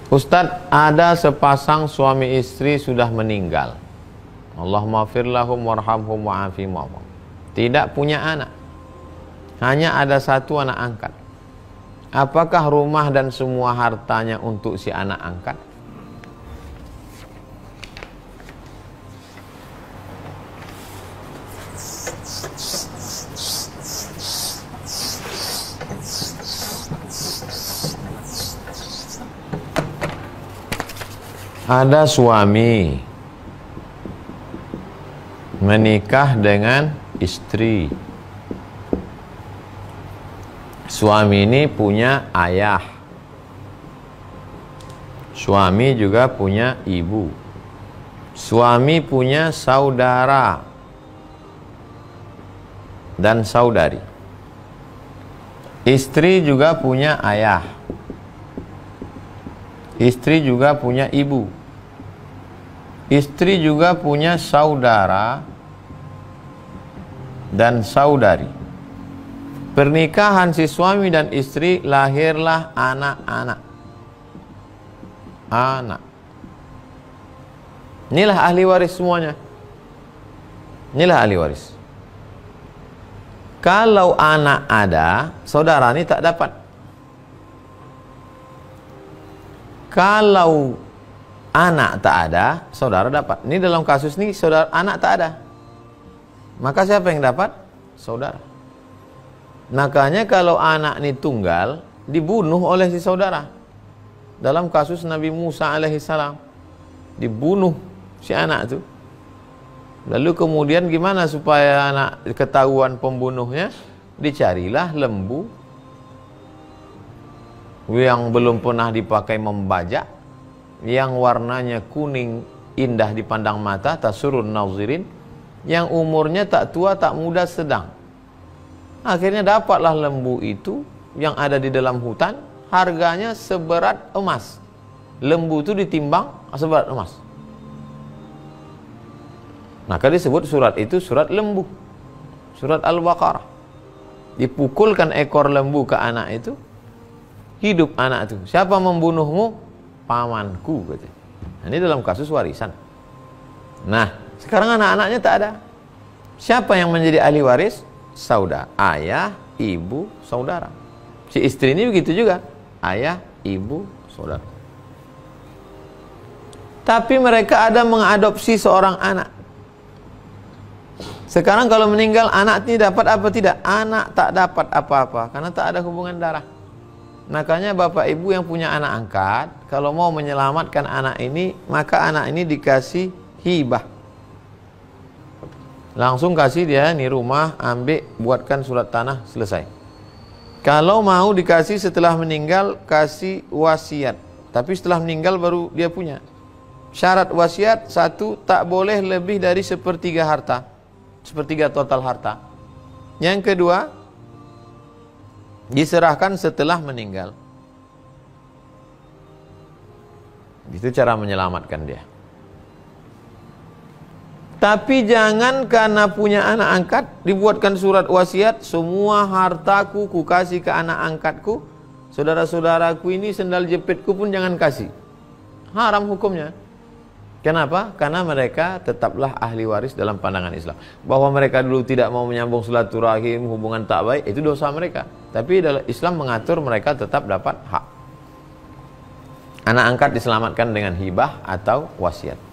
Ustadz, ada sepasang suami istri sudah meninggal. Allahumma fir lahum warhamhum wa'afihim wa'afihim. Tidak punya anak. Hanya ada satu anak angkat. Apakah rumah dan semua hartanya untuk si anak angkat? Ada suami menikah dengan istri. Suami ini punya ayah. Suami juga punya ibu. Suami punya saudara dan saudari. Istri juga punya ayah. Istri juga punya ibu. Istri juga punya saudara dan saudari. Pernikahan si suami dan istri, lahirlah anak-anak. Anak. Inilah ahli waris semuanya. Inilah ahli waris. Kalau anak ada, saudara ini tak dapat. Kalau anak tak ada, saudara dapat. Ini dalam kasus ini saudara anak tak ada. Maka siapa yang dapat? Saudara. Makanya kalau anak ini tunggal, dibunuh oleh si saudara. Dalam kasus Nabi Musa alaihissalam, dibunuh si anak itu. Lalu kemudian gimana supaya anak ketahuan pembunuhnya? Dicarilah lembu yang belum pernah dipakai membajak, yang warnanya kuning indah dipandang mata, tasurun nazirin, yang umurnya tak tua tak muda sedang. Akhirnya dapatlah lembu itu yang ada di dalam hutan, harganya seberat emas. Lembu itu ditimbang seberat emas. Maka disebut surat itu surat lembu, surat Al-Baqarah. Dipukulkan ekor lembu ke anak itu, hidup anak itu. Siapa membunuhmu? Pamanku, katanya. Nah, ini dalam kasus warisan. Nah, sekarang anak-anaknya tak ada. Siapa yang menjadi ahli waris? Saudara, ayah, ibu, saudara. Si istri ini begitu juga, ayah, ibu, saudara. Tapi mereka ada mengadopsi seorang anak. Sekarang kalau meninggal anak ini dapat apa tidak? Anak tak dapat apa-apa karena tak ada hubungan darah. Makanya bapak ibu yang punya anak angkat, kalau mau menyelamatkan anak ini, maka anak ini dikasih hibah. Langsung kasih dia nih rumah, ambil, buatkan surat tanah, selesai. Kalau mau dikasih setelah meninggal, kasih wasiat. Tapi setelah meninggal baru dia punya. Syarat wasiat, satu, tak boleh lebih dari sepertiga harta. Sepertiga total harta. Yang kedua, diserahkan setelah meninggal. Itu cara menyelamatkan dia. Tapi jangan karena punya anak angkat dibuatkan surat wasiat, semua hartaku ku kasih ke anak angkatku, saudara-saudaraku ini sendal jepitku pun jangan kasih. Haram hukumnya. Kenapa? Karena mereka tetaplah ahli waris dalam pandangan Islam. Bahwa mereka dulu tidak mau menyambung silaturahim, hubungan tak baik, itu dosa mereka. Tapi dalam Islam mengatur mereka tetap dapat hak. Anak angkat diselamatkan dengan hibah atau wasiat.